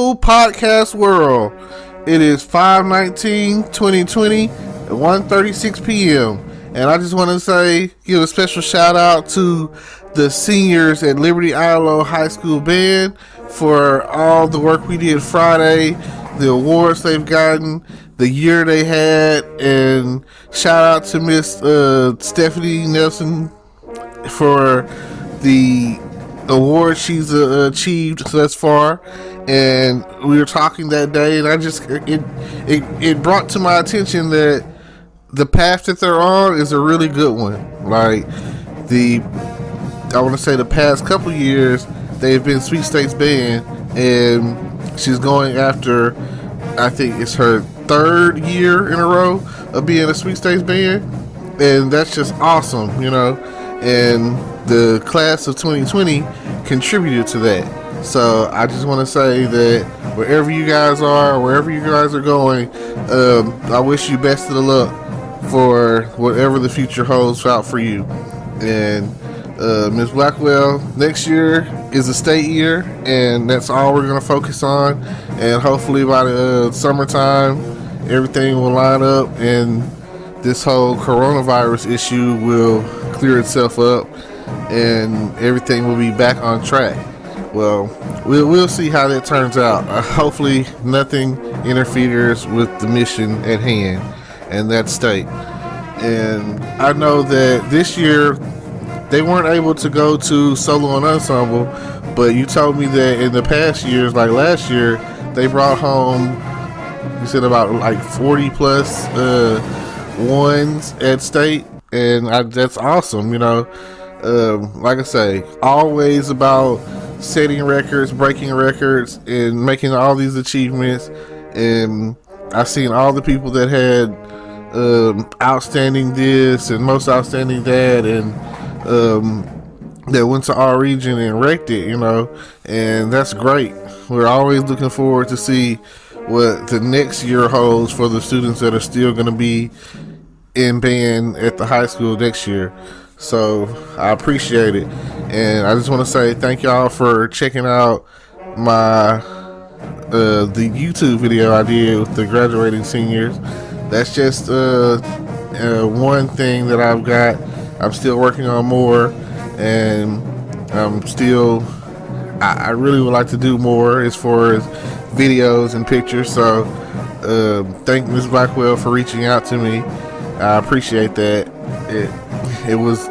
Hello, podcast world. It is 5/19/2020 at 1:36 p.m. And I just want to give a special shout out to the seniors at Liberty-Eylau High School Band for all the work we did Friday, the awards they've gotten, the year they had, and shout out to Miss Stephanie Nelson for the award she's achieved thus far. And we were talking that day, and it brought to my attention that the path that they're on is a really good one. Like I want to say the past couple years they've been sweepstakes band, and she's going after, I think it's her third year in a row of being a sweepstakes band, and that's just awesome, and the class of 2020 contributed to that. So I just want to say that wherever you guys are, wherever you guys are going, I wish you best of the luck for whatever the future holds out for you. And Ms. Blackwell, next year is a state year, and that's all we're going to focus on. And hopefully by the summertime, everything will line up and this whole coronavirus issue will clear itself up and everything will be back on track. Well, we'll see how that turns out. Hopefully nothing interferes with the mission at hand and that state. And I know that this year they weren't able to go to solo and ensemble, but you told me that in the past years, like last year, they brought home, you said about like 40 plus ones at state, and that's awesome. Like I say, always about setting records, breaking records, and making all these achievements. And I've seen all the people that had outstanding this and most outstanding that, and that went to our region and wrecked it, and that's great. We're always looking forward to see what the next year holds for the students that are still going to be in band at the high school next year. So I appreciate it, and I just want to say thank y'all for checking out my the YouTube video I did with the graduating seniors. That's just one thing that I've got. I'm still working on more, and I really would like to do more as far as videos and pictures. So thank Ms. Blackwell for reaching out to me. I appreciate that. It was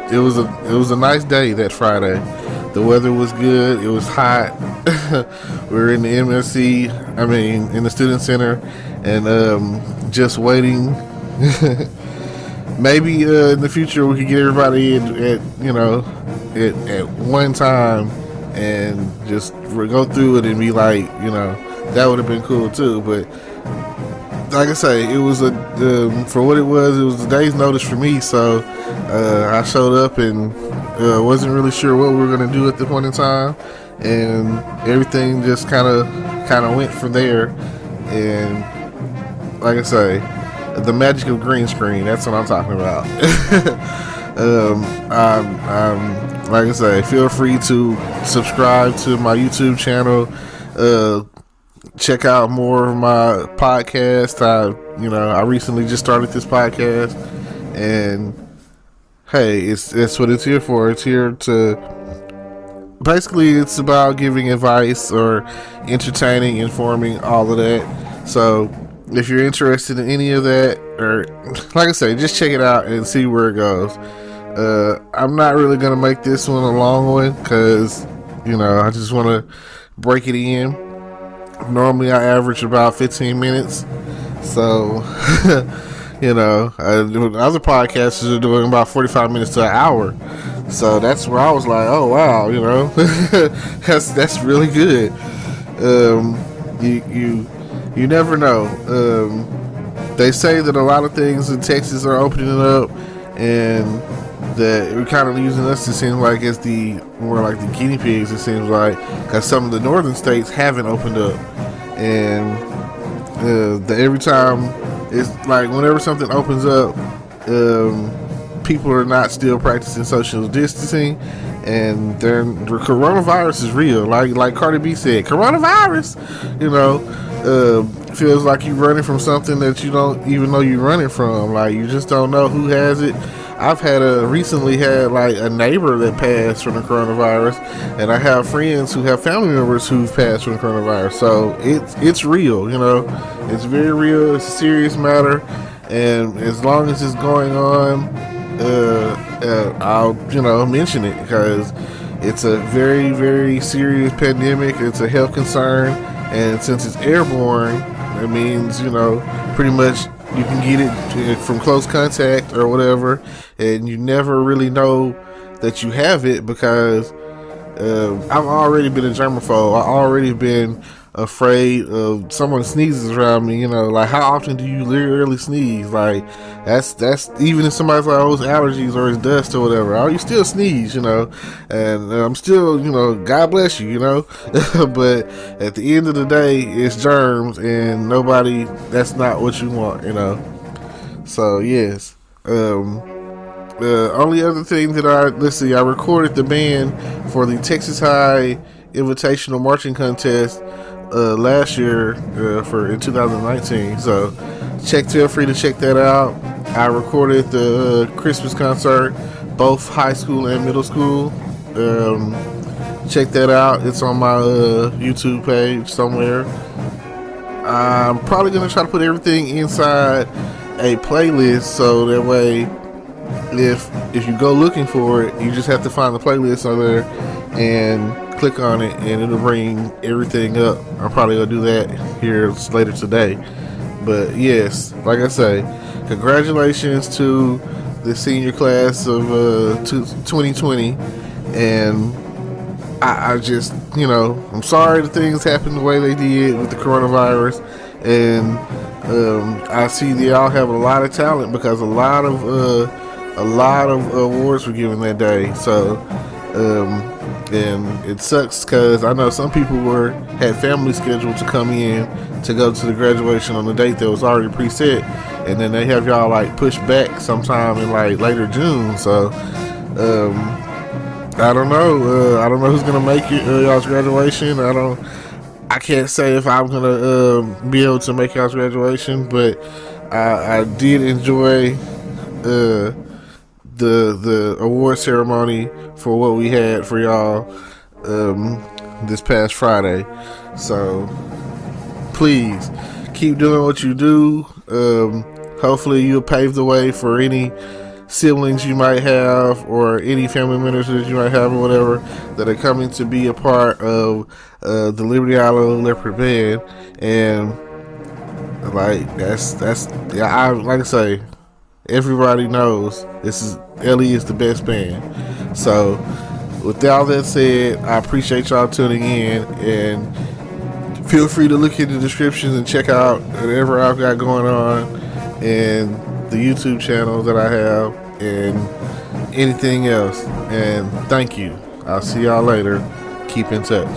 a nice day that Friday. The weather was good. It was hot. We were in the MSC, in the student center, and just waiting. Maybe in the future we could get everybody in at one time and just go through it and be like, that would have been cool too. But like I say, it was for what it was a day's notice for me. So I showed up and wasn't really sure what we were going to do at the point in time, and everything just kind of went from there. And like I say, the magic of green screen, that's what I'm talking about. Like I say, feel free to subscribe to my YouTube channel. Check out more of my podcast. I recently just started this podcast, and hey, it's what it's here for. It's here to basically, it's about giving advice or entertaining, informing, all of that. So if you're interested in any of that, or like I say, just check it out and see where it goes. I'm not really gonna make this one a long one because I just want to break it in. Normally I average about 15 minutes, so other podcasters are doing about 45 minutes to an hour. So that's where I was like, oh wow, that's really good. You never know. They say that a lot of things in Texas are opening up, and that we're kind of using us to seem like as more like the guinea pigs. It seems like, because some of the northern states haven't opened up, and every time it's like whenever something opens up, people are not still practicing social distancing, and the coronavirus is real. Like Cardi B said, coronavirus. You know, feels like you're running from something that you don't even know you're running from. Like, you just don't know who has it. I've recently had like a neighbor that passed from the coronavirus, and I have friends who have family members who've passed from the coronavirus. So it's real, you know. It's very real. It's a serious matter, and as long as it's going on, I'll mention it, because it's a very, very serious pandemic. It's a health concern, and since it's airborne, it means pretty much you can get it from close contact or whatever, and you never really know that you have it, because I've already been a germaphobe. I've already been afraid of someone sneezes around me. Like, how often do you literally sneeze? Like, that's even if somebody's like, oh, it's allergies or it's dust or whatever, oh, you still sneeze, and I'm still, God bless you, but at the end of the day, it's germs, and that's not what you want, so yes. The only other thing that I recorded the band for the Texas High Invitational Marching Contest last year in 2019. So feel free to check that out. I recorded the Christmas concert, both high school and middle school. Check that out. It's on my YouTube page somewhere. I'm probably going to try to put everything inside a playlist, so that way if you go looking for it, you just have to find the playlist on there and click on it, and it'll bring everything up. I'm probably gonna do that here later today. But yes, like I say, congratulations to the senior class of 2020, and I just I'm sorry that things happened the way they did with the coronavirus, and I see they all have a lot of talent, because a lot of awards were given that day. So and it sucks, because I know some people had family scheduled to come in to go to the graduation on the date that was already preset, and then they have y'all like pushed back sometime in like later June. So I don't know. I don't know who's gonna make y'all's graduation. I can't say if I'm gonna be able to make y'all's graduation, but I did enjoy the award ceremony for what we had for y'all this past Friday. So please keep doing what you do. Hopefully you'll pave the way for any siblings you might have, or any family members that you might have, or whatever, that are coming to be a part of the Liberty-Eylau Leopard band. And like like I say, everybody knows Ellie is the best band. So with all that said, I appreciate y'all tuning in, and feel free to look in the descriptions and check out whatever I've got going on, and the YouTube channel that I have, and anything else. And thank you. I'll see y'all later. Keep in touch.